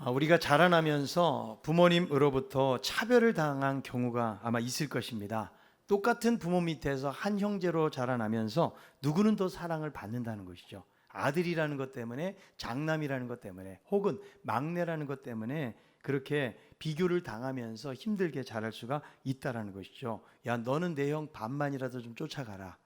우리가 자라나면서 부모님으로부터 차별을 당한 경우가 아마 있을 것입니다. 똑같은 부모 밑에서 한 형제로 자라나면서 누구는 더 사랑을 받는다는 것이죠. 아들이라는 것 때문에, 장남이라는 것 때문에, 혹은 막내라는 것 때문에 그렇게 비교를 당하면서 힘들게 자랄 수가 있다는 것이죠. 야, 너는 내 형 반만이라도 좀 쫓아가라.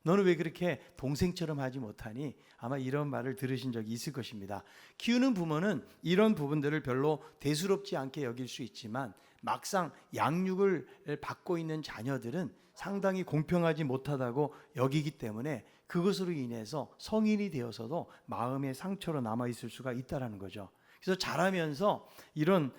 너는 왜 그렇게 동생처럼 하지 못하니? 아마 이런 말을 들으신 적이 있을 것입니다. 키우는 부모는 이런 부분들을 별로 대수롭지 않게 여길 수 있지만 막상 양육을 받고 있는 자녀들은 상당히 공평하지 못하다고 여기기 때문에 그것으로 인해서 성인이 되어서도 마음의 상처로 남아있을 수가 있다는 거죠. 그래서 자라면서 이런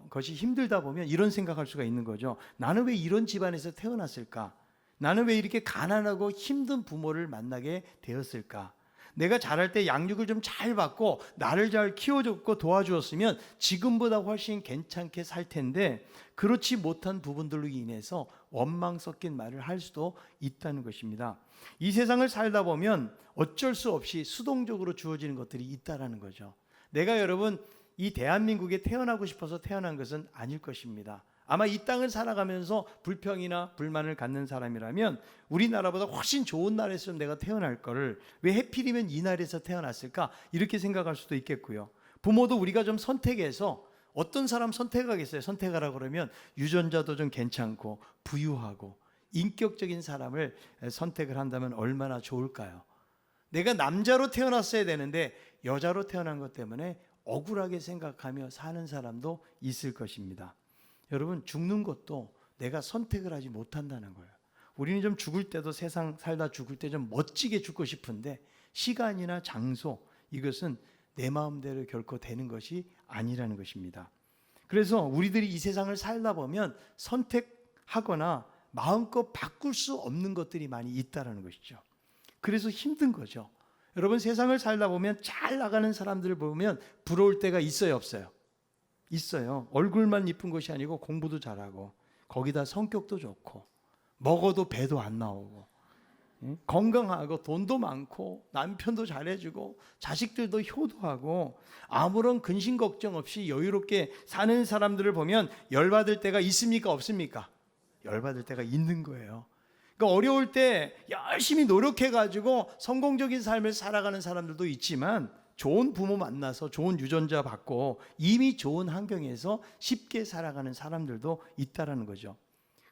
것이 힘들다 보면 이런 생각할 수가 있는 거죠. 나는 왜 이런 집안에서 태어났을까? 나는 왜 이렇게 가난하고 힘든 부모를 만나게 되었을까? 내가 자랄 때 양육을 좀 잘 받고 나를 잘 키워줬고 도와주었으면 지금보다 훨씬 괜찮게 살 텐데 그렇지 못한 부분들로 인해서 원망 섞인 말을 할 수도 있다는 것입니다. 이 세상을 살다 보면 어쩔 수 없이 수동적으로 주어지는 것들이 있다는 거죠. 내가 여러분 이 대한민국에 태어나고 싶어서 태어난 것은 아닐 것입니다. 아마 이 땅을 살아가면서 불평이나 불만을 갖는 사람이라면 우리나라보다 훨씬 좋은 나라에서 내가 태어날 거를 왜 해필이면 이 나라에서 태어났을까? 이렇게 생각할 수도 있겠고요. 부모도 우리가 좀 선택해서 어떤 사람 선택하겠어요? 선택하라 그러면 유전자도 좀 괜찮고 부유하고 인격적인 사람을 선택을 한다면 얼마나 좋을까요? 내가 남자로 태어났어야 되는데 여자로 태어난 것 때문에 억울하게 생각하며 사는 사람도 있을 것입니다. 여러분, 죽는 것도 내가 선택을 하지 못한다는 거예요. 우리는 좀 죽을 때도 세상 살다 죽을 때 좀 멋지게 죽고 싶은데 시간이나 장소, 이것은 내 마음대로 결코 되는 것이 아니라는 것입니다. 그래서 우리들이 이 세상을 살다 보면 선택하거나 마음껏 바꿀 수 없는 것들이 많이 있다는 것이죠. 그래서 힘든 거죠. 여러분, 세상을 살다 보면 잘 나가는 사람들을 보면 부러울 때가 있어요, 없어요? 있어요. 얼굴만 이쁜 것이 아니고 공부도 잘하고 거기다 성격도 좋고 먹어도 배도 안 나오고 건강하고 돈도 많고 남편도 잘해주고 자식들도 효도하고 아무런 근심 걱정 없이 여유롭게 사는 사람들을 보면 열받을 때가 있습니까? 없습니까? 열받을 때가 있는 거예요. 그러니까 어려울 때 열심히 노력해가지고 성공적인 삶을 살아가는 사람들도 있지만 좋은 부모 만나서 좋은 유전자 받고 이미 좋은 환경에서 쉽게 살아가는 사람들도 있다는 거죠.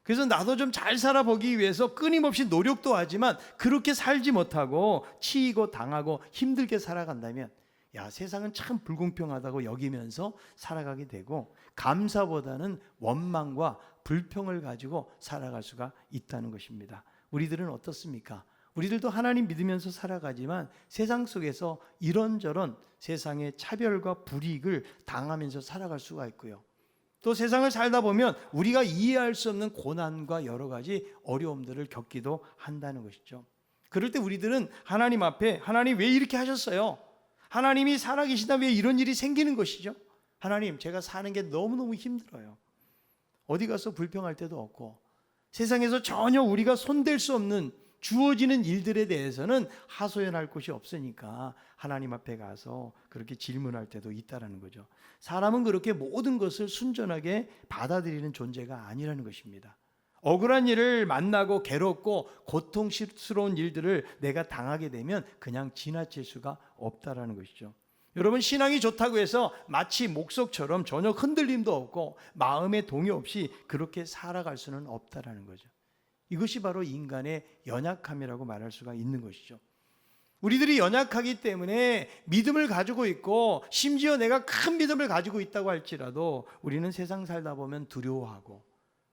그래서 나도 좀 잘 살아보기 위해서 끊임없이 노력도 하지만 그렇게 살지 못하고 치이고 당하고 힘들게 살아간다면 야, 세상은 참 불공평하다고 여기면서 살아가게 되고 감사보다는 원망과 불평을 가지고 살아갈 수가 있다는 것입니다. 우리들은 어떻습니까? 우리들도 하나님 믿으면서 살아가지만 세상 속에서 이런저런 세상의 차별과 불이익을 당하면서 살아갈 수가 있고요. 또 세상을 살다 보면 우리가 이해할 수 없는 고난과 여러 가지 어려움들을 겪기도 한다는 것이죠. 그럴 때 우리들은 하나님 앞에 하나님 왜 이렇게 하셨어요? 하나님이 살아계시다 왜 이런 일이 생기는 것이죠? 하나님, 제가 사는 게 너무너무 힘들어요. 어디 가서 불평할 데도 없고 세상에서 전혀 우리가 손댈 수 없는 주어지는 일들에 대해서는 하소연할 곳이 없으니까 하나님 앞에 가서 그렇게 질문할 때도 있다라는 거죠. 사람은 그렇게 모든 것을 순전하게 받아들이는 존재가 아니라는 것입니다. 억울한 일을 만나고 괴롭고 고통스러운 일들을 내가 당하게 되면 그냥 지나칠 수가 없다라는 것이죠. 여러분, 신앙이 좋다고 해서 마치 목석처럼 전혀 흔들림도 없고 마음의 동요 없이 그렇게 살아갈 수는 없다라는 거죠. 이것이 바로 인간의 연약함이라고 말할 수가 있는 것이죠. 우리들이 연약하기 때문에 믿음을 가지고 있고 심지어 내가 큰 믿음을 가지고 있다고 할지라도 우리는 세상 살다 보면 두려워하고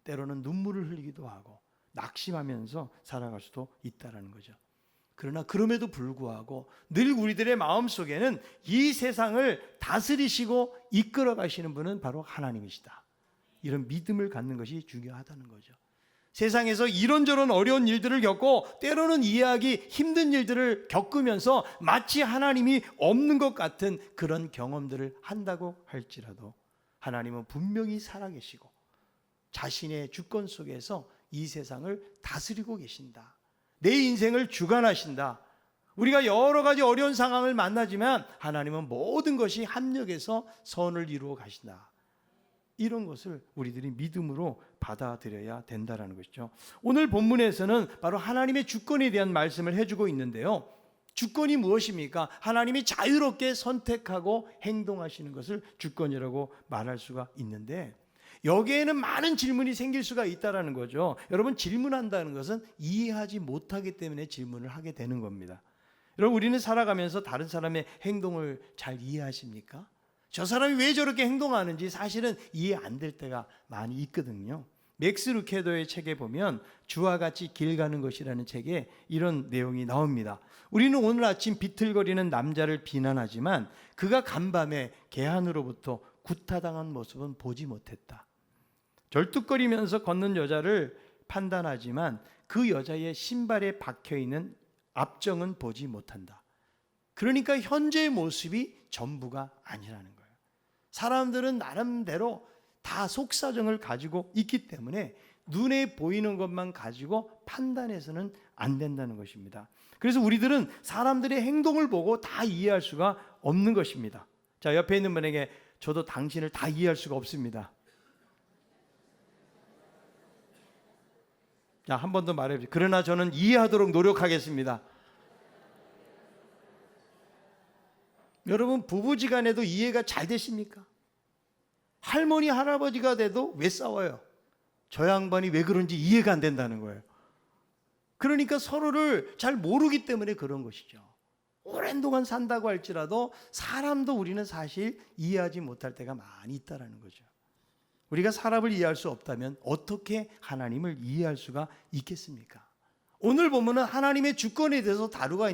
때로는 눈물을 흘리기도 하고 낙심하면서 살아갈 수도 있다는 거죠. 그러나 그럼에도 불구하고 늘 우리들의 마음속에는 이 세상을 다스리시고 이끌어 가시는 분은 바로 하나님이시다. 이런 믿음을 갖는 것이 중요하다는 거죠. 세상에서 이런저런 어려운 일들을 겪고 때로는 이해하기 힘든 일들을 겪으면서 마치 하나님이 없는 것 같은 그런 경험들을 한다고 할지라도 하나님은 분명히 살아계시고 자신의 주권 속에서 이 세상을 다스리고 계신다. 내 인생을 주관하신다. 우리가 여러 가지 어려운 상황을 만나지만 하나님은 모든 것이 합력해서 선을 이루어 가신다. 이런 것을 우리들이 믿음으로 받아들여야 된다는 것이죠. 오늘 본문에서는 바로 하나님의 주권에 대한 말씀을 해주고 있는데요. 주권이 무엇입니까? 하나님이 자유롭게 선택하고 행동하시는 것을 주권이라고 말할 수가 있는데, 여기에는 많은 질문이 생길 수가 있다는 거죠. 여러분, 질문한다는 것은 이해하지 못하기 때문에 질문을 하게 되는 겁니다. 여러분, 우리는 살아가면서 다른 사람의 행동을 잘 이해하십니까? 저 사람이 왜 저렇게 행동하는지 사실은 이해 안 될 때가 많이 있거든요. 맥스 루케더의 책에 보면 주와 같이 길 가는 것이라는 책에 이런 내용이 나옵니다. 우리는 오늘 아침 비틀거리는 남자를 비난하지만 그가 간밤에 개한으로부터 구타당한 모습은 보지 못했다. 절뚝거리면서 걷는 여자를 판단하지만 그 여자의 신발에 박혀있는 압정은 보지 못한다. 그러니까 현재의 모습이 전부가 아니라는 거예요. 사람들은 나름대로 다 속사정을 가지고 있기 때문에 눈에 보이는 것만 가지고 판단해서는 안 된다는 것입니다. 그래서 우리들은 사람들의 행동을 보고 다 이해할 수가 없는 것입니다. 자, 옆에 있는 분에게 저도 당신을 다 이해할 수가 없습니다. 자, 한 번 더 말해보세요. 그러나 저는 이해하도록 노력하겠습니다. 여러분, 부부지간에도 이해가 잘 되십니까? 할머니, 할아버지가 돼도 왜 싸워요? 저 양반이 왜 그런지 이해가 안 된다는 거예요. 그러니까 서로를 잘 모르기 때문에 그런 것이죠. 오랜 동안 산다고 할지라도 사람도 우리는 사실 이해하지 못할 때가 많이 있다는 거죠. 우리가 사람을 이해할 수 없다면 어떻게 하나님을 이해할 수가 있겠습니까? 오늘 보면은 하나님의 주권에 대해서 다루고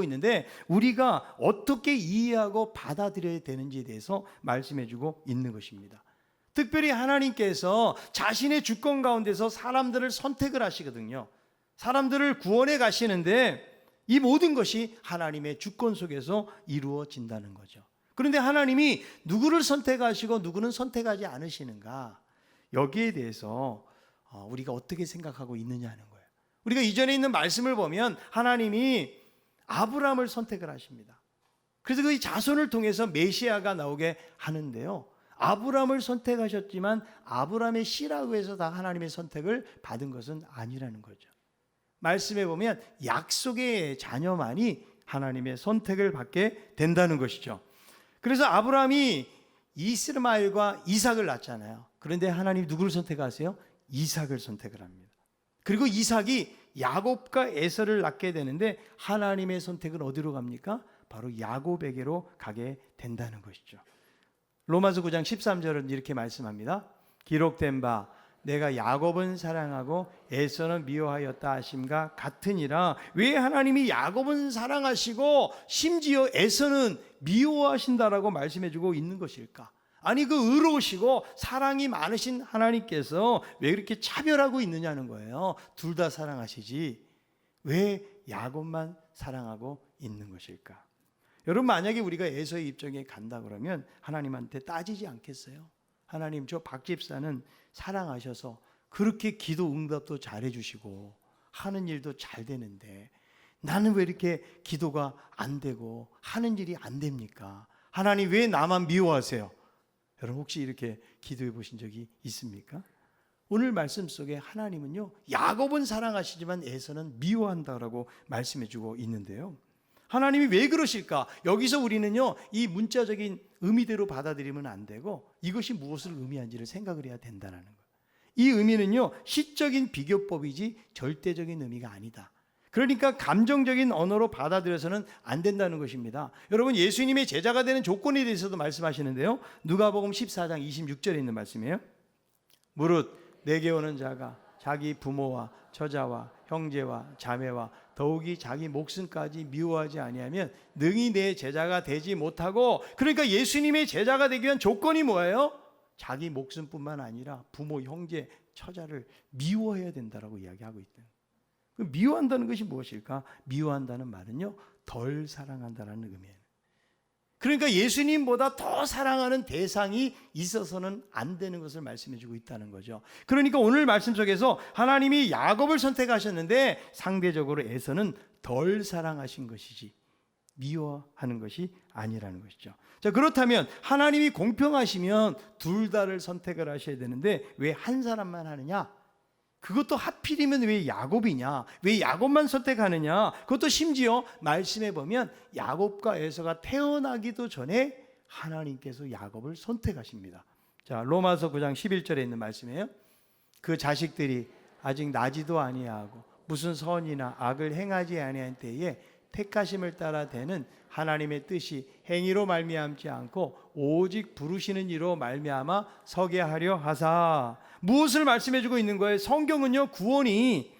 있는데 우리가 어떻게 이해하고 받아들여야 되는지에 대해서 말씀해주고 있는 것입니다. 특별히 하나님께서 자신의 주권 가운데서 사람들을 선택을 하시거든요. 사람들을 구원해 가시는데 이 모든 것이 하나님의 주권 속에서 이루어진다는 거죠. 그런데 하나님이 누구를 선택하시고 누구는 선택하지 않으시는가? 여기에 대해서 우리가 어떻게 생각하고 있느냐는 거예요. 우리가 이전에 있는 말씀을 보면 하나님이 아브라함을 선택을 하십니다. 그래서 그 자손을 통해서 메시아가 나오게 하는데요. 아브라함을 선택하셨지만 아브라함의 씨라고 해서 다 하나님의 선택을 받은 것은 아니라는 거죠. 말씀에 보면 약속의 자녀만이 하나님의 선택을 받게 된다는 것이죠. 그래서 아브라함이 이스마엘과 이삭을 낳잖아요. 그런데 하나님 누구를 선택하세요? 이삭을 선택을 합니다. 그리고 이삭이 야곱과 에서를 낳게 되는데 하나님의 선택은 어디로 갑니까? 바로 야곱에게로 가게 된다는 것이죠. 로마서 9장 13절은 이렇게 말씀합니다. 기록된 바 내가 야곱은 사랑하고 에서는 미워하였다 하심과 같으니라. 왜 하나님이 야곱은 사랑하시고 심지어 에서는 미워하신다라고 말씀해주고 있는 것일까? 아니, 그 의로우시고 사랑이 많으신 하나님께서 왜 이렇게 차별하고 있느냐는 거예요. 둘 다 사랑하시지 왜 야곱만 사랑하고 있는 것일까? 여러분, 만약에 우리가 에서의 입장에 간다 그러면 하나님한테 따지지 않겠어요? 하나님, 저 박 집사는 사랑하셔서 그렇게 기도 응답도 잘해 주시고 하는 일도 잘 되는데 나는 왜 이렇게 기도가 안 되고 하는 일이 안 됩니까? 하나님, 왜 나만 미워하세요? 여러분, 혹시 이렇게 기도해 보신 적이 있습니까? 오늘 말씀 속에 하나님은요, 야곱은 사랑하시지만 에서는 미워한다라고 말씀해 주고 있는데요. 하나님이 왜 그러실까? 여기서 우리는요, 이 문자적인 의미대로 받아들이면 안 되고 이것이 무엇을 의미하는지를 생각을 해야 된다는 거예요. 이 의미는요, 시적인 비교법이지 절대적인 의미가 아니다. 그러니까 감정적인 언어로 받아들여서는 안 된다는 것입니다. 여러분, 예수님의 제자가 되는 조건에 대해서도 말씀하시는데요. 누가복음 14장 26절에 있는 말씀이에요. 무릇 내게 오는 자가 자기 부모와 처자와 형제와 자매와 더욱이 자기 목숨까지 미워하지 아니하면 능히 내 제자가 되지 못하고, 그러니까 예수님의 제자가 되기 위한 조건이 뭐예요? 자기 목숨뿐만 아니라 부모, 형제, 처자를 미워해야 된다라고 이야기하고 있다. 미워한다는 것이 무엇일까? 미워한다는 말은요, 덜 사랑한다라는 의미예요. 그러니까 예수님보다 더 사랑하는 대상이 있어서는 안 되는 것을 말씀해 주고 있다는 거죠. 그러니까 오늘 말씀 속에서 하나님이 야곱을 선택하셨는데 상대적으로 에서는 덜 사랑하신 것이지 미워하는 것이 아니라는 것이죠. 자, 그렇다면 하나님이 공평하시면 둘 다를 선택을 하셔야 되는데 왜 한 사람만 하느냐? 그것도 하필이면 왜 야곱이냐? 왜 야곱만 선택하느냐? 그것도 심지어 말씀해 보면 야곱과 에서가 태어나기도 전에 하나님께서 야곱을 선택하십니다. 자, 로마서 9장 11절에 있는 말씀이에요. 그 자식들이 아직 나지도 아니하고 무슨 선이나 악을 행하지 아니한 때에 택하심을 따라 되는 하나님의 뜻이 행위로 말미암지 않고 오직 부르시는 이로 말미암아 서게 하려 하사. 무엇을 말씀해 주고 있는 거예요? 성경은요, 구원이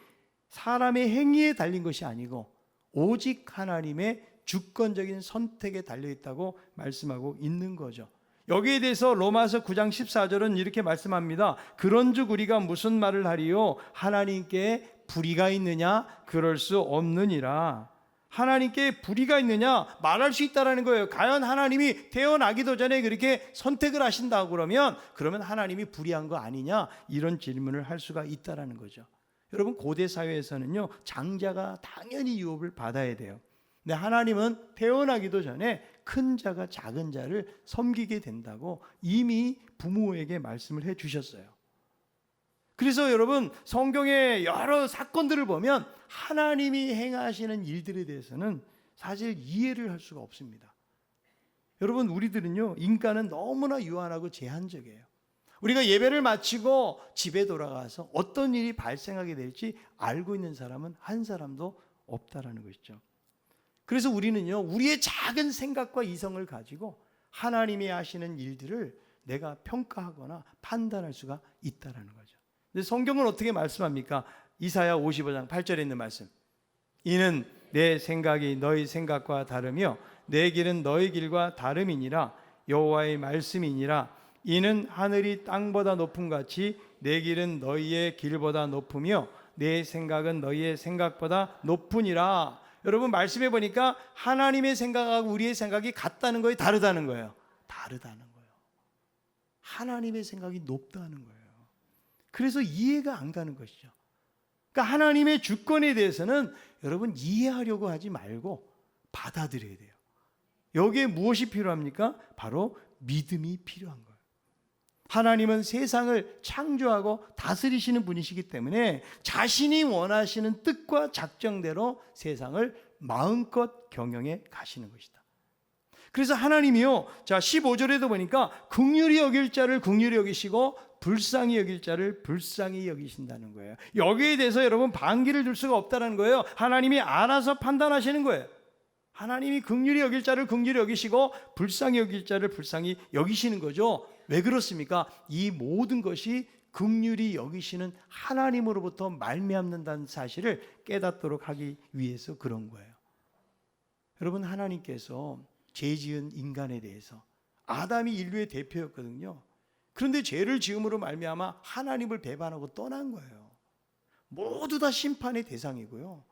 사람의 행위에 달린 것이 아니고 오직 하나님의 주권적인 선택에 달려 있다고 말씀하고 있는 거죠. 여기에 대해서 로마서 9장 14절은 이렇게 말씀합니다. 그런즉 우리가 무슨 말을 하리요? 하나님께 불의가 있느냐? 그럴 수 없느니라. 하나님께 불의가 있느냐? 말할 수 있다라는 거예요. 과연 하나님이 태어나기도 전에 그렇게 선택을 하신다고 그러면 하나님이 불의한 거 아니냐? 이런 질문을 할 수가 있다라는 거죠. 여러분, 고대 사회에서는요, 장자가 당연히 유업을 받아야 돼요. 근데 하나님은 태어나기도 전에 큰 자가 작은 자를 섬기게 된다고 이미 부모에게 말씀을 해 주셨어요. 그래서 여러분, 성경의 여러 사건들을 보면 하나님이 행하시는 일들에 대해서는 사실 이해를 할 수가 없습니다. 여러분, 우리들은요, 인간은 너무나 유한하고 제한적이에요. 우리가 예배를 마치고 집에 돌아가서 어떤 일이 발생하게 될지 알고 있는 사람은 한 사람도 없다라는 것이죠. 그래서 우리는요, 우리의 작은 생각과 이성을 가지고 하나님이 하시는 일들을 내가 평가하거나 판단할 수가 있다라는 거죠. 근데 성경은 어떻게 말씀합니까? 이사야 55장 8절에 있는 말씀. 이는 내 생각이 너희 생각과 다르며 내 길은 너희 길과 다름이니라. 여호와의 말씀이니라. 이는 하늘이 땅보다 높음 같이 내 길은 너희의 길보다 높으며 내 생각은 너희의 생각보다 높으니라. 여러분, 말씀해 보니까 하나님의 생각하고 우리의 생각이 같다는 거예요, 다르다는 거예요? 다르다는 거예요. 하나님의 생각이 높다는 거예요. 그래서 이해가 안 가는 것이죠. 그러니까 하나님의 주권에 대해서는 여러분 이해하려고 하지 말고 받아들여야 돼요. 여기에 무엇이 필요합니까? 바로 믿음이 필요한 거예요. 하나님은 세상을 창조하고 다스리시는 분이시기 때문에 자신이 원하시는 뜻과 작정대로 세상을 마음껏 경영해 가시는 것이다. 그래서 하나님이요, 자 15절에도 보니까 긍휼히 여길 자를 긍휼히 여기시고 불쌍히 여길 자를 불쌍히 여기신다는 거예요. 여기에 대해서 여러분 반기를 둘 수가 없다는 거예요. 하나님이 알아서 판단하시는 거예요. 하나님이 긍휼히 여길 자를 긍휼히 여기시고 불쌍히 여길 자를 불쌍히 여기시는 거죠. 왜 그렇습니까? 이 모든 것이 긍휼히 여기시는 하나님으로부터 말미암는다는 사실을 깨닫도록 하기 위해서 그런 거예요. 여러분, 하나님께서 죄 지은 인간에 대해서 아담이 인류의 대표였거든요. 그런데 죄를 지음으로 말미암아 하나님을 배반하고 떠난 거예요. 모두 다 심판의 대상이고요.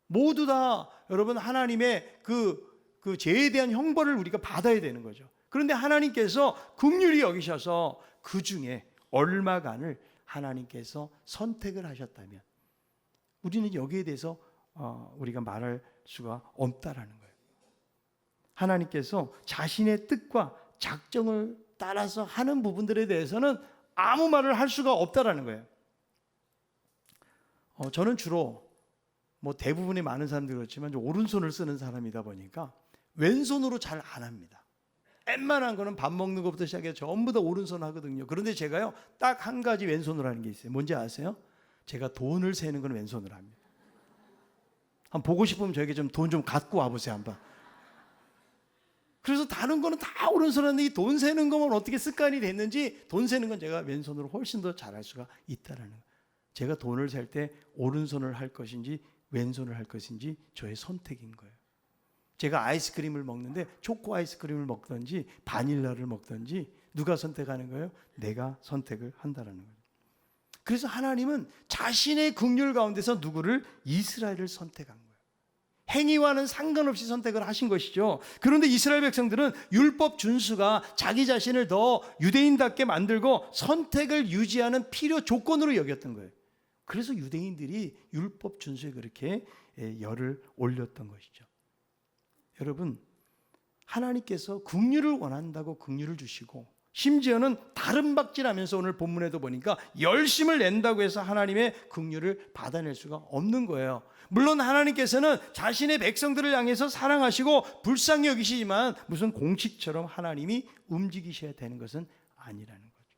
모두 다 여러분 하나님의 그 죄에 대한 형벌을 우리가 받아야 되는 거죠. 그런데 하나님께서 긍휼히 여기셔서 그 중에 얼마간을 하나님께서 선택을 하셨다면 우리는 여기에 대해서 우리가 말할 수가 없다라는 거예요. 하나님께서 자신의 뜻과 작정을 따라서 하는 부분들에 대해서는 아무 말을 할 수가 없다라는 거예요. 저는 주로 대부분의 많은 사람들이 그렇지만 오른손을 쓰는 사람이다 보니까 왼손으로 잘 안 합니다. 웬만한 거는 밥 먹는 것부터 시작해서 전부 다 오른손 하거든요. 그런데 제가요, 딱 한 가지 왼손으로 하는 게 있어요. 뭔지 아세요? 제가 돈을 세는 건 왼손으로 합니다. 한번 보고 싶으면 저에게 좀 돈 좀 갖고 와보세요, 한번. 그래서 다른 거는 다 오른손 하는데 이 돈 세는 거만 어떻게 습관이 됐는지 돈 세는 건 제가 왼손으로 훨씬 더 잘할 수가 있다라는 거예요. 제가 돈을 셀 때 오른손을 할 것인지 왼손을 할 것인지 저의 선택인 거예요. 제가 아이스크림을 먹는데 초코 아이스크림을 먹든지 바닐라를 먹든지 누가 선택하는 거예요? 내가 선택을 한다라는 거예요. 그래서 하나님은 자신의 긍휼 가운데서 누구를? 이스라엘을 선택한 거예요. 행위와는 상관없이 선택을 하신 것이죠. 그런데 이스라엘 백성들은 율법 준수가 자기 자신을 더 유대인답게 만들고 선택을 유지하는 필요 조건으로 여겼던 거예요. 그래서 유대인들이 율법 준수에 그렇게 열을 올렸던 것이죠. 여러분, 하나님께서 긍휼을 원한다고 긍휼을 주시고, 심지어는 다른 박질하면서 오늘 본문에도 보니까 열심을 낸다고 해서 하나님의 긍휼을 받아낼 수가 없는 거예요. 물론 하나님께서는 자신의 백성들을 향해서 사랑하시고 불쌍히 여기시지만 무슨 공식처럼 하나님이 움직이셔야 되는 것은 아니라는 거죠.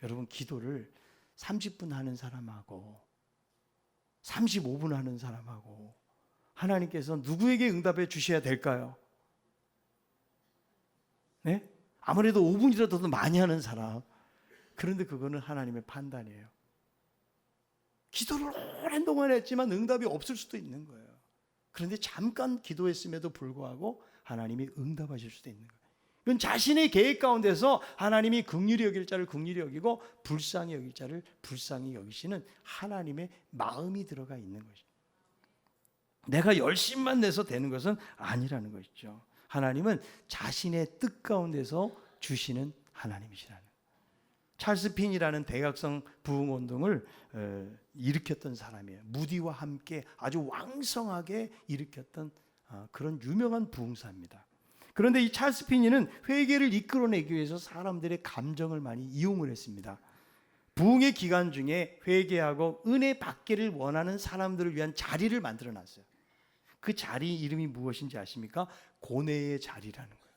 여러분, 기도를 30분 하는 사람하고 35분 하는 사람하고 하나님께서 누구에게 응답해 주셔야 될까요? 네? 아무래도 5분이라도 더 많이 하는 사람. 그런데 그거는 하나님의 판단이에요. 기도를 오랜 동안 했지만 응답이 없을 수도 있는 거예요. 그런데 잠깐 기도했음에도 불구하고 하나님이 응답하실 수도 있는 거예요. 이건 자신의 계획 가운데서 하나님이 긍휼히 여길 자를 긍휼히 여기고 불쌍히 여길 자를 불쌍히 여기시는 하나님의 마음이 들어가 있는 것이죠. 내가 열심만 내서 되는 것은 아니라는 것이죠. 하나님은 자신의 뜻 가운데서 주시는 하나님이시라는 거예요. 찰스 핀이라는 대각성 부흥운동을 일으켰던 사람이에요. 무디와 함께 아주 왕성하게 일으켰던 그런 유명한 부흥사입니다. 그런데 이 찰스 핀이는 회개를 이끌어내기 위해서 사람들의 감정을 많이 이용을 했습니다. 부흥의 기간 중에 회개하고 은혜 받기를 원하는 사람들을 위한 자리를 만들어 놨어요. 그 자리 이름이 무엇인지 아십니까? 고뇌의 자리라는 거예요.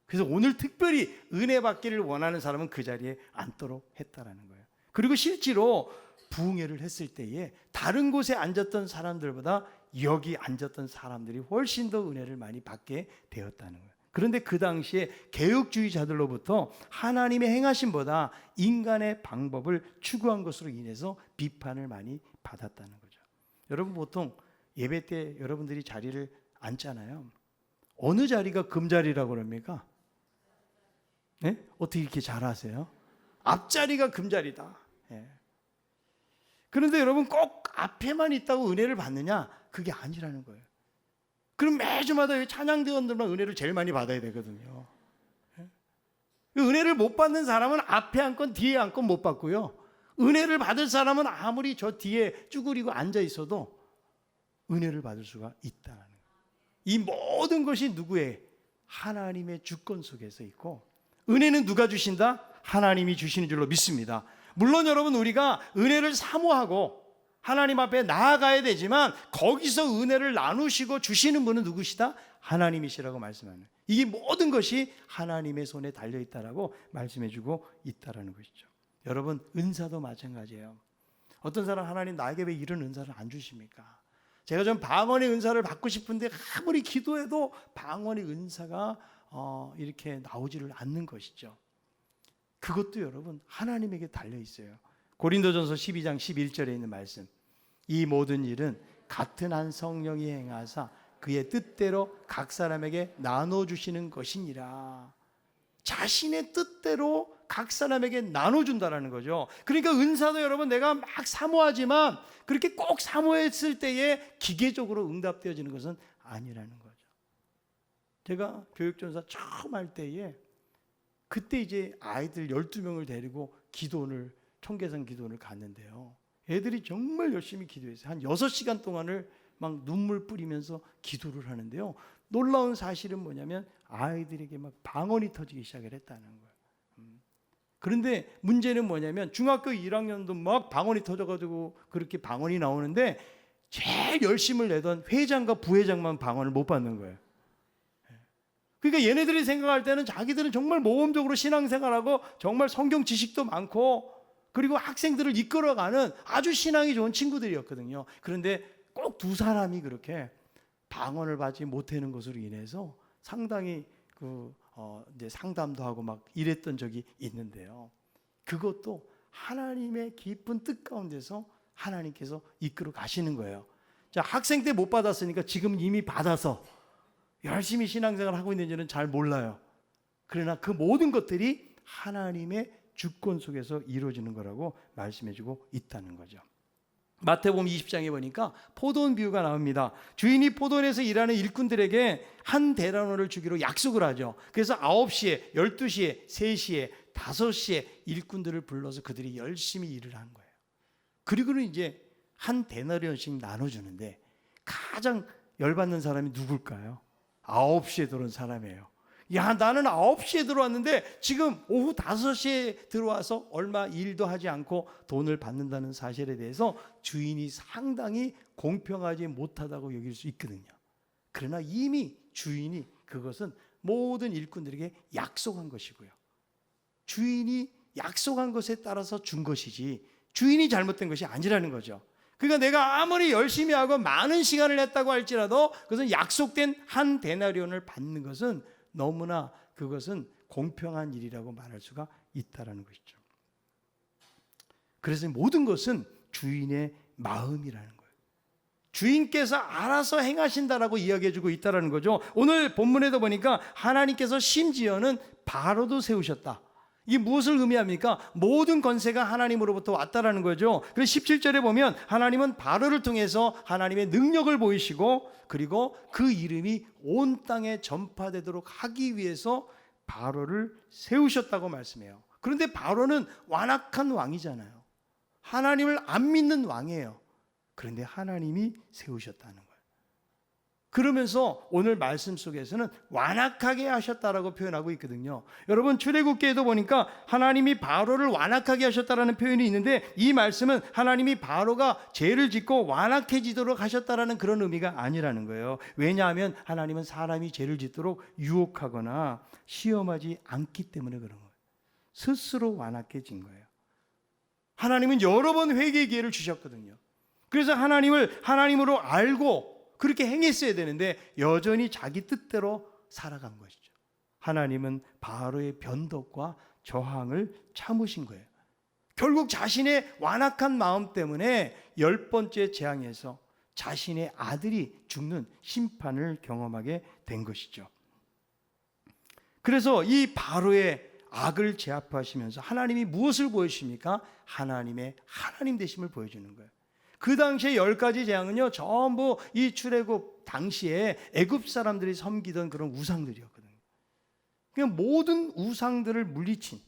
그래서 오늘 특별히 은혜 받기를 원하는 사람은 그 자리에 앉도록 했다라는 거예요. 그리고 실제로 부흥회를 했을 때에 다른 곳에 앉았던 사람들보다 여기 앉았던 사람들이 훨씬 더 은혜를 많이 받게 되었다는 거예요. 그런데 그 당시에 개혁주의자들로부터 하나님의 행하심보다 인간의 방법을 추구한 것으로 인해서 비판을 많이 받았다는 거죠. 여러분, 보통 예배 때 여러분들이 자리를 앉잖아요. 어느 자리가 금자리라고 그럽니까? 네? 어떻게 이렇게 잘 아세요? 앞자리가 금자리다. 네. 그런데 여러분, 꼭 앞에만 있다고 은혜를 받느냐? 그게 아니라는 거예요. 그럼 매주마다 찬양대원들만 은혜를 제일 많이 받아야 되거든요. 네? 은혜를 못 받는 사람은 앞에 앉건 뒤에 앉건 못 받고요. 은혜를 받을 사람은 아무리 저 뒤에 쭈그리고 앉아 있어도 은혜를 받을 수가 있다는 거예요. 이 모든 것이 누구의? 하나님의 주권 속에서 있고, 은혜는 누가 주신다? 하나님이 주시는 줄로 믿습니다. 물론 여러분, 우리가 은혜를 사모하고 하나님 앞에 나아가야 되지만 거기서 은혜를 나누시고 주시는 분은 누구시다? 하나님이시라고 말씀하는, 이 모든 것이 하나님의 손에 달려있다라고 말씀해주고 있다라는 것이죠. 여러분, 은사도 마찬가지예요. 어떤 사람, 하나님 나에게 왜 이런 은사를 안 주십니까? 제가 좀 방언의 은사를 받고 싶은데 아무리 기도해도 방언의 은사가 이렇게 나오지를 않는 것이죠. 그것도 여러분, 하나님에게 달려 있어요. 고린도전서 12장 11절에 있는 말씀, 이 모든 일은 같은 한 성령이 행하사 그의 뜻대로 각 사람에게 나눠주시는 것이니라. 자신의 뜻대로 각 사람에게 나눠준다라는 거죠. 그러니까 은사도 여러분, 내가 막 사모하지만 그렇게 꼭 사모했을 때에 기계적으로 응답되어지는 것은 아니라는 거죠. 제가 교육전사 처음 할 때에 그때 이제 아이들 12명을 데리고 기도원을, 청계산 기도원을 갔는데요. 애들이 정말 열심히 기도했어요. 한 6시간 동안을 막 눈물 뿌리면서 기도를 하는데요. 놀라운 사실은 뭐냐면 아이들에게 막 방언이 터지기 시작을 했다는 거예요. 그런데 문제는 뭐냐면 중학교 1학년도 막 방언이 터져가지고 그렇게 방언이 나오는데 제일 열심을 내던 회장과 부회장만 방언을 못 받는 거예요. 그러니까 얘네들이 생각할 때는 자기들은 정말 모범적으로 신앙생활하고 정말 성경 지식도 많고 그리고 학생들을 이끌어가는 아주 신앙이 좋은 친구들이었거든요. 그런데 꼭 두 사람이 그렇게 방언을 받지 못하는 것으로 인해서 상당히 이제 상담도 하고 막 이랬던 적이 있는데요. 그것도 하나님의 깊은 뜻 가운데서 하나님께서 이끌어 가시는 거예요. 자, 학생 때 못 받았으니까 지금 이미 받아서 열심히 신앙생활을 하고 있는지는 잘 몰라요. 그러나 그 모든 것들이 하나님의 주권 속에서 이루어지는 거라고 말씀해주고 있다는 거죠. 마태복음 20장에 보니까 포도원 비유가 나옵니다. 주인이 포도원에서 일하는 일꾼들에게 한 데나리온을 주기로 약속을 하죠. 그래서 9시에, 12시에, 3시에, 5시에 일꾼들을 불러서 그들이 열심히 일을 한 거예요. 그리고는 이제 한 데나리온씩 나눠주는데 가장 열받는 사람이 누굴까요? 9시에 들어온 사람이에요. 야, 나는 9시에 들어왔는데 지금 오후 5시에 들어와서 얼마 일도 하지 않고 돈을 받는다는 사실에 대해서 주인이 상당히 공평하지 못하다고 여길 수 있거든요. 그러나 이미 주인이 그것은 모든 일꾼들에게 약속한 것이고요. 주인이 약속한 것에 따라서 준 것이지 주인이 잘못된 것이 아니라는 거죠. 그러니까 내가 아무리 열심히 하고 많은 시간을 했다고 할지라도 그것은 약속된 한 데나리온을 받는 것은 너무나 그것은 공평한 일이라고 말할 수가 있다는 것이죠. 그래서 모든 것은 주인의 마음이라는 거예요. 주인께서 알아서 행하신다라고 이야기해주고 있다는 거죠. 오늘 본문에도 보니까 하나님께서 심지어는 바로도 세우셨다. 이게 무엇을 의미합니까? 모든 권세가 하나님으로부터 왔다라는 거죠. 그래서 17절에 보면 하나님은 바로를 통해서 하나님의 능력을 보이시고 그리고 그 이름이 온 땅에 전파되도록 하기 위해서 바로를 세우셨다고 말씀해요. 그런데 바로는 완악한 왕이잖아요. 하나님을 안 믿는 왕이에요. 그런데 하나님이 세우셨다는 거예요. 그러면서 오늘 말씀 속에서는 완악하게 하셨다라고 표현하고 있거든요. 여러분 출애굽기에도 보니까 하나님이 바로를 완악하게 하셨다라는 표현이 있는데 이 말씀은 하나님이 바로가 죄를 짓고 완악해지도록 하셨다라는 그런 의미가 아니라는 거예요. 왜냐하면 하나님은 사람이 죄를 짓도록 유혹하거나 시험하지 않기 때문에 그런 거예요. 스스로 완악해진 거예요. 하나님은 여러 번 회개의 기회를 주셨거든요. 그래서 하나님을 하나님으로 알고 그렇게 행했어야 되는데 여전히 자기 뜻대로 살아간 것이죠. 하나님은 바로의 변덕과 저항을 참으신 거예요. 결국 자신의 완악한 마음 때문에 10번째 재앙에서 자신의 아들이 죽는 심판을 경험하게 된 것이죠. 그래서 이 바로의 악을 제압하시면서 하나님이 무엇을 보여주십니까? 하나님의 하나님 되심을 보여주는 거예요. 그 당시에 10가지 재앙은요 전부 이 출애굽 당시에 애굽 사람들이 섬기던 그런 우상들이었거든요. 그러니까 모든 우상들을 물리친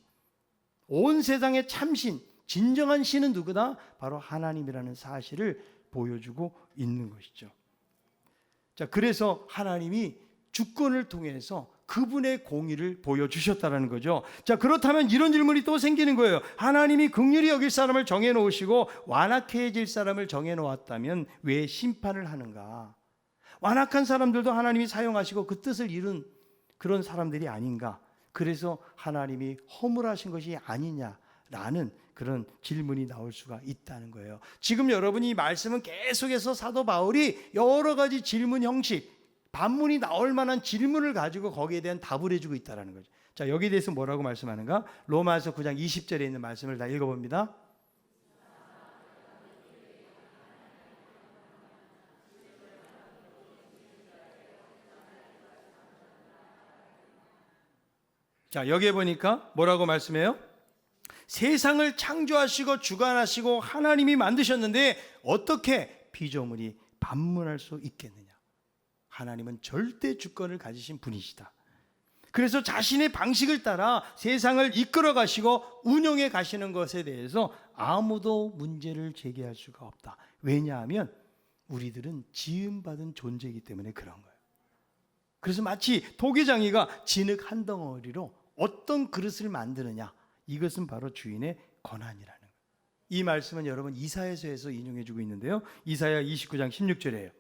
온 세상의 참신, 진정한 신은 누구다? 바로 하나님이라는 사실을 보여주고 있는 것이죠. 자, 그래서 하나님이 주권을 통해서 그분의 공의를 보여주셨다는 거죠. 자, 그렇다면 이런 질문이 또 생기는 거예요. 하나님이 긍휼히 여길 사람을 정해놓으시고 완악해질 사람을 정해놓았다면 왜 심판을 하는가? 완악한 사람들도 하나님이 사용하시고 그 뜻을 이룬 그런 사람들이 아닌가? 그래서 하나님이 허물하신 것이 아니냐라는 그런 질문이 나올 수가 있다는 거예요. 지금 여러분이 이 말씀은 계속해서 사도 바울이 여러 가지 질문 형식, 반문이 나올 만한 질문을 가지고 거기에 대한 답을 해주고 있다는 거죠. 자, 여기에 대해서 뭐라고 말씀하는가? 로마서 9장 20절에 있는 말씀을 다 읽어봅니다. 자, 여기에 보니까 뭐라고 말씀해요? 세상을 창조하시고 주관하시고 하나님이 만드셨는데 어떻게 피조물이 반문할 수 있겠느냐? 하나님은 절대 주권을 가지신 분이시다. 그래서 자신의 방식을 따라 세상을 이끌어 가시고 운영해 가시는 것에 대해서 아무도 문제를 제기할 수가 없다. 왜냐하면 우리들은 지음받은 존재이기 때문에 그런 거예요. 그래서 마치 도계장이가 진흙 한 덩어리로 어떤 그릇을 만드느냐, 이것은 바로 주인의 권한이라는 거예요. 이 말씀은 여러분 이사야서에서 인용해 주고 있는데요, 이사야 29장 16절이에요.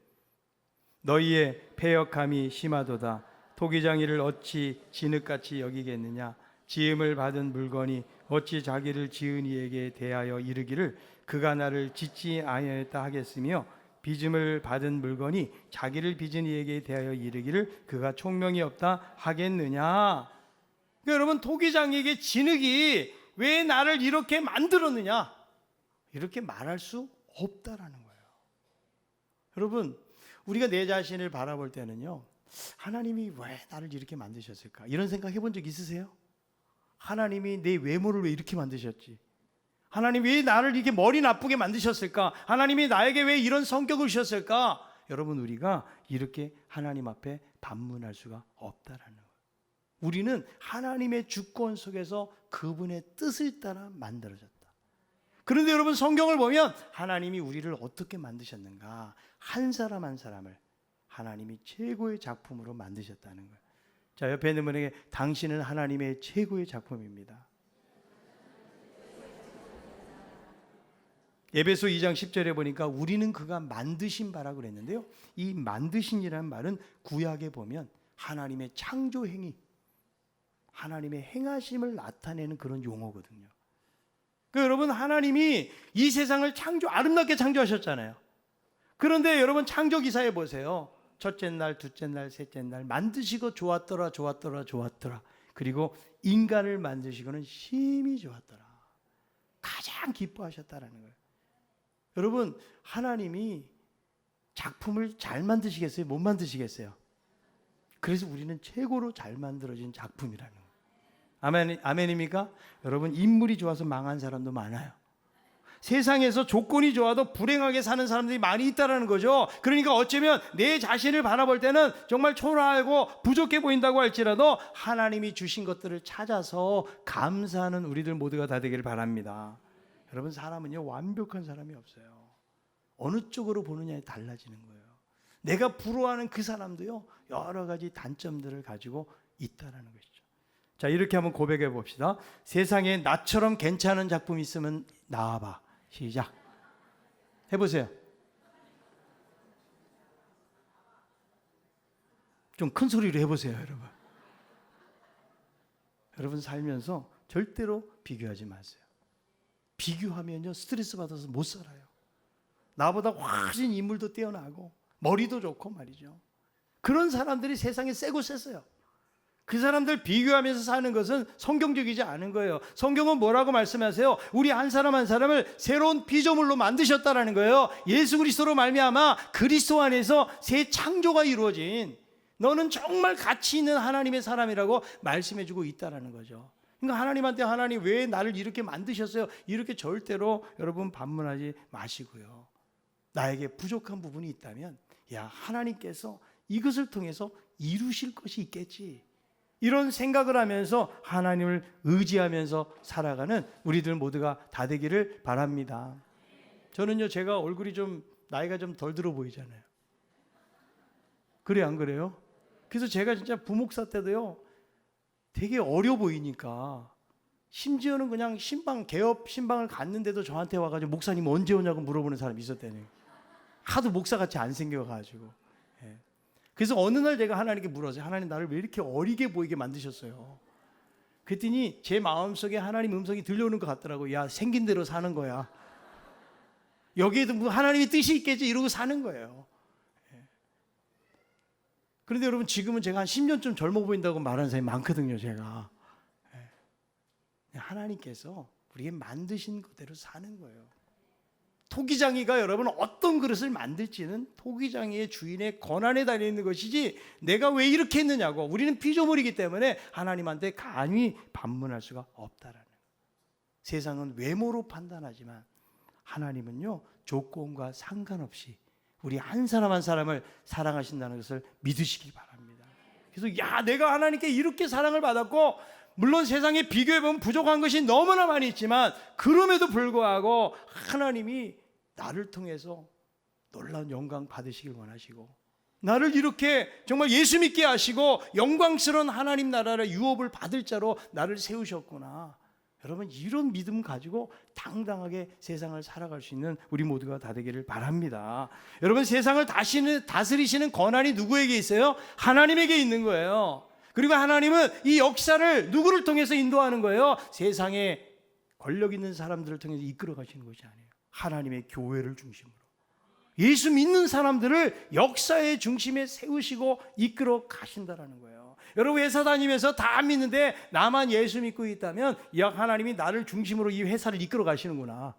너희의 패역함이 심하도다. 토기장이를 어찌 진흙같이 여기겠느냐? 지음을 받은 물건이 어찌 자기를 지은 이에게 대하여 이르기를 그가 나를 짓지 아니하였다 하겠으며 빚음을 받은 물건이 자기를 빚은 이에게 대하여 이르기를 그가 총명이 없다 하겠느냐? 그러니까 여러분, 토기장에게 진흙이 왜 나를 이렇게 만들었느냐? 이렇게 말할 수 없다라는 거예요. 여러분, 우리가 내 자신을 바라볼 때는요, 하나님이 왜 나를 이렇게 만드셨을까? 이런 생각 해본 적 있으세요? 하나님이 내 외모를 왜 이렇게 만드셨지? 하나님 왜 나를 이렇게 머리 나쁘게 만드셨을까? 하나님이 나에게 왜 이런 성격을 주셨을까? 여러분, 우리가 이렇게 하나님 앞에 반문할 수가 없다라는 거예요. 우리는 하나님의 주권 속에서 그분의 뜻을 따라 만들어졌다. 그런데 여러분, 성경을 보면 하나님이 우리를 어떻게 만드셨는가? 한 사람 한 사람을 하나님이 최고의 작품으로 만드셨다는 거예요. 자, 옆에 있는 분에게 당신은 하나님의 최고의 작품입니다. 에베소 2장 10절에 보니까 우리는 그가 만드신 바라고 그랬는데요, 이 만드신이라는 말은 구약에 보면 하나님의 창조 행위, 하나님의 행하심을 나타내는 그런 용어거든요. 그러니까 여러분, 하나님이 이 세상을 아름답게 창조하셨잖아요. 그런데 여러분, 창조 기사에 보세요. 첫째 날, 둘째 날, 셋째 날 만드시고 좋았더라, 좋았더라, 좋았더라. 그리고 인간을 만드시고는 심히 좋았더라. 가장 기뻐하셨다라는 거예요. 여러분, 하나님이 작품을 잘 만드시겠어요? 못 만드시겠어요? 그래서 우리는 최고로 잘 만들어진 작품이라는 거예요. 아멘입니까? 여러분, 인물이 좋아서 망한 사람도 많아요. 세상에서 조건이 좋아도 불행하게 사는 사람들이 많이 있다는 거죠. 그러니까 어쩌면 내 자신을 바라볼 때는 정말 초라하고 부족해 보인다고 할지라도 하나님이 주신 것들을 찾아서 감사하는 우리들 모두가 다 되기를 바랍니다. 여러분, 사람은요, 완벽한 사람이 없어요. 어느 쪽으로 보느냐에 달라지는 거예요. 내가 부러워하는 그 사람도요, 여러 가지 단점들을 가지고 있다는 것이죠. 자, 이렇게 한번 고백해 봅시다. 세상에 나처럼 괜찮은 작품 있으면 나와봐. 시작. 해보세요. 좀 큰 소리로 해보세요, 여러분. 여러분, 살면서 절대로 비교하지 마세요. 비교하면요, 스트레스 받아서 못 살아요. 나보다 훨씬 인물도 뛰어나고 머리도 좋고 말이죠. 그런 사람들이 세상에 세고 셌어요. 그 사람들 비교하면서 사는 것은 성경적이지 않은 거예요. 성경은 뭐라고 말씀하세요? 우리 한 사람 한 사람을 새로운 피조물로 만드셨다라는 거예요. 예수 그리스도로 말미암아 그리스도 안에서 새 창조가 이루어진, 너는 정말 가치 있는 하나님의 사람이라고 말씀해주고 있다라는 거죠. 그러니까 하나님한테 하나님 왜 나를 이렇게 만드셨어요? 이렇게 절대로 여러분 반문하지 마시고요. 나에게 부족한 부분이 있다면, 야, 하나님께서 이것을 통해서 이루실 것이 있겠지, 이런 생각을 하면서 하나님을 의지하면서 살아가는 우리들 모두가 다 되기를 바랍니다. 저는요, 제가 얼굴이 좀 나이가 좀 덜 들어 보이잖아요. 그래, 안 그래요? 그래서 제가 진짜 부목사 때도요, 되게 어려 보이니까, 심지어는 그냥 개업 신방을 갔는데도 저한테 와가지고 목사님 언제 오냐고 물어보는 사람이 있었대요. 하도 목사같이 안 생겨가지고. 그래서 어느 날 제가 하나님께 물었어요. 하나님, 나를 왜 이렇게 어리게 보이게 만드셨어요? 그랬더니 제 마음속에 하나님 음성이 들려오는 것 같더라고요. 야, 생긴 대로 사는 거야. 여기에도 뭐 하나님의 뜻이 있겠지, 이러고 사는 거예요. 그런데 여러분, 지금은 제가 한 10년쯤 젊어 보인다고 말하는 사람이 많거든요, 제가. 하나님께서 우리에게 만드신 그대로 사는 거예요. 토기장이가 여러분 어떤 그릇을 만들지는 토기장이의 주인의 권한에 달려 있는 것이지, 내가 왜 이렇게 했느냐고, 우리는 피조물이기 때문에 하나님한테 감히 반문할 수가 없다라는 거예요. 세상은 외모로 판단하지만 하나님은요, 조건과 상관없이 우리 한 사람 한 사람을 사랑하신다는 것을 믿으시기 바랍니다. 그래서 야, 내가 하나님께 이렇게 사랑을 받았고, 물론 세상에 비교해보면 부족한 것이 너무나 많이 있지만 그럼에도 불구하고 하나님이 나를 통해서 놀라운 영광 받으시길 원하시고, 나를 이렇게 정말 예수 믿게 하시고 영광스러운 하나님 나라의 유업을 받을 자로 나를 세우셨구나. 여러분, 이런 믿음 가지고 당당하게 세상을 살아갈 수 있는 우리 모두가 다 되기를 바랍니다. 여러분, 세상을 다스리시는 권한이 누구에게 있어요? 하나님에게 있는 거예요. 그리고 하나님은 이 역사를 누구를 통해서 인도하는 거예요? 세상에 권력 있는 사람들을 통해서 이끌어 가시는 것이 아니에요. 하나님의 교회를 중심으로 예수 믿는 사람들을 역사의 중심에 세우시고 이끌어 가신다라는 거예요. 여러분, 회사 다니면서 다 안 믿는데 나만 예수 믿고 있다면, 야, 하나님이 나를 중심으로 이 회사를 이끌어 가시는구나.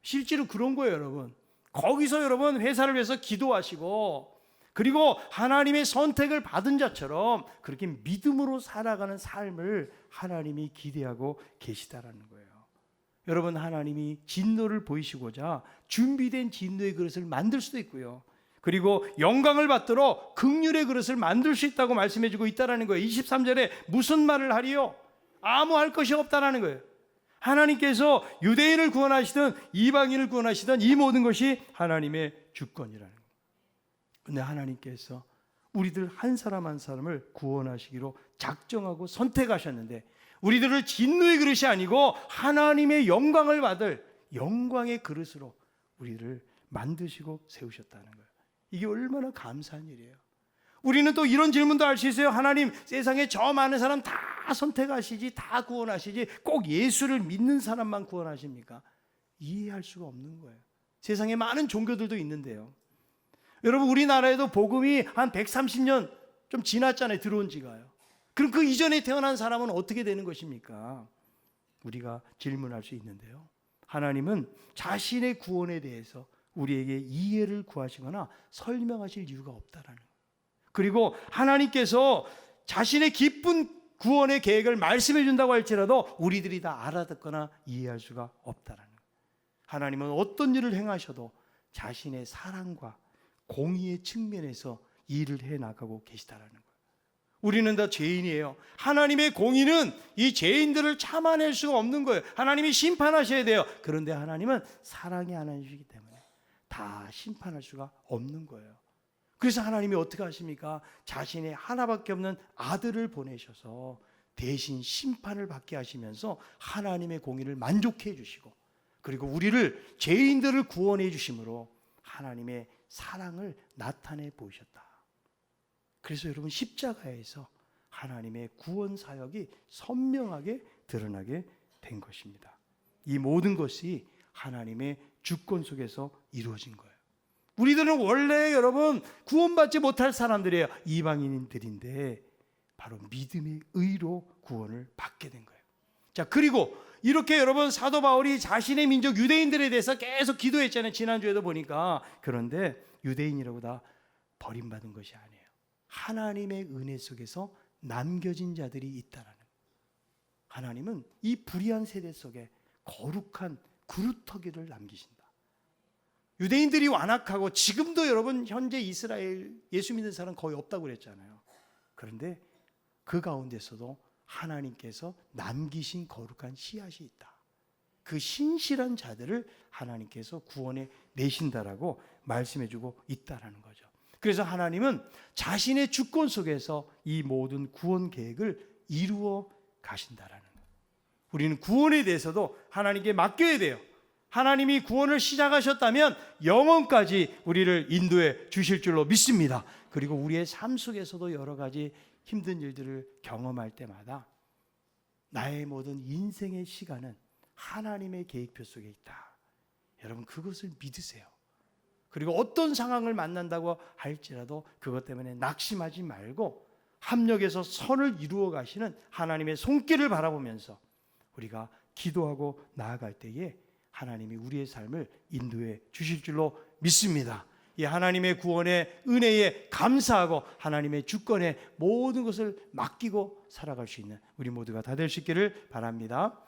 실제로 그런 거예요, 여러분. 거기서 여러분 회사를 위해서 기도하시고, 그리고 하나님의 선택을 받은 자처럼 그렇게 믿음으로 살아가는 삶을 하나님이 기대하고 계시다라는 거예요. 여러분, 하나님이 진노를 보이시고자 준비된 진노의 그릇을 만들 수도 있고요. 그리고 영광을 받도록 긍휼의 그릇을 만들 수 있다고 말씀해주고 있다는 거예요. 23절에 무슨 말을 하리요? 아무 할 것이 없다라는 거예요. 하나님께서 유대인을 구원하시든 이방인을 구원하시든 이 모든 것이 하나님의 주권이라는 거예요. 근데 하나님께서 우리들 한 사람 한 사람을 구원하시기로 작정하고 선택하셨는데, 우리들을 진노의 그릇이 아니고 하나님의 영광을 받을 영광의 그릇으로 우리를 만드시고 세우셨다는 거예요. 이게 얼마나 감사한 일이에요. 우리는 또 이런 질문도 할 수 있어요. 하나님, 세상에 저 많은 사람 다 선택하시지, 다 구원하시지, 꼭 예수를 믿는 사람만 구원하십니까? 이해할 수가 없는 거예요. 세상에 많은 종교들도 있는데요. 여러분, 우리나라에도 복음이 한 130년 좀 지났잖아요. 들어온 지가요. 그럼 그 이전에 태어난 사람은 어떻게 되는 것입니까? 우리가 질문할 수 있는데요. 하나님은 자신의 구원에 대해서 우리에게 이해를 구하시거나 설명하실 이유가 없다라는 거예요. 그리고 하나님께서 자신의 기쁜 구원의 계획을 말씀해 준다고 할지라도 우리들이 다 알아듣거나 이해할 수가 없다라는 거예요. 하나님은 어떤 일을 행하셔도 자신의 사랑과 공의의 측면에서 일을 해나가고 계시다라는 거예요. 우리는 다 죄인이에요. 하나님의 공의는 이 죄인들을 참아낼 수가 없는 거예요. 하나님이 심판하셔야 돼요. 그런데 하나님은 사랑의 하나님이시기 때문에 다 심판할 수가 없는 거예요. 그래서 하나님이 어떻게 하십니까? 자신의 하나밖에 없는 아들을 보내셔서 대신 심판을 받게 하시면서 하나님의 공의를 만족해 주시고, 그리고 우리를, 죄인들을 구원해 주심으로 하나님의 사랑을 나타내 보이셨다. 그래서 여러분, 십자가에서 하나님의 구원 사역이 선명하게 드러나게 된 것입니다. 이 모든 것이 하나님의 주권 속에서 이루어진 거예요. 우리들은 원래 여러분 구원받지 못할 사람들이에요. 이방인들인데 바로 믿음의 의로 구원을 받게 된 거예요. 자, 그리고 이렇게 여러분 사도 바울이 자신의 민족 유대인들에 대해서 계속 기도했잖아요. 지난주에도 보니까. 그런데 유대인이라고 다 버림받은 것이 아니에요. 하나님의 은혜 속에서 남겨진 자들이 있다라는 거예요. 하나님은 이 불의한 세대 속에 거룩한 그루터기를 남기신다. 유대인들이 완악하고 지금도 여러분 현재 이스라엘 예수 믿는 사람 거의 없다고 그랬잖아요. 그런데 그 가운데서도 하나님께서 남기신 거룩한 씨앗이 있다. 그 신실한 자들을 하나님께서 구원해 내신다라고 말씀해주고 있다라는 거죠. 그래서 하나님은 자신의 주권 속에서 이 모든 구원 계획을 이루어 가신다라는 거예요. 우리는 구원에 대해서도 하나님께 맡겨야 돼요. 하나님이 구원을 시작하셨다면 영원까지 우리를 인도해 주실 줄로 믿습니다. 그리고 우리의 삶 속에서도 여러 가지 힘든 일들을 경험할 때마다 나의 모든 인생의 시간은 하나님의 계획표 속에 있다. 여러분, 그것을 믿으세요. 그리고 어떤 상황을 만난다고 할지라도 그것 때문에 낙심하지 말고 합력해서 선을 이루어 가시는 하나님의 손길을 바라보면서 우리가 기도하고 나아갈 때에 하나님이 우리의 삶을 인도해 주실 줄로 믿습니다. 이 하나님의 구원의 은혜에 감사하고 하나님의 주권에 모든 것을 맡기고 살아갈 수 있는 우리 모두가 다 될 수 있기를 바랍니다.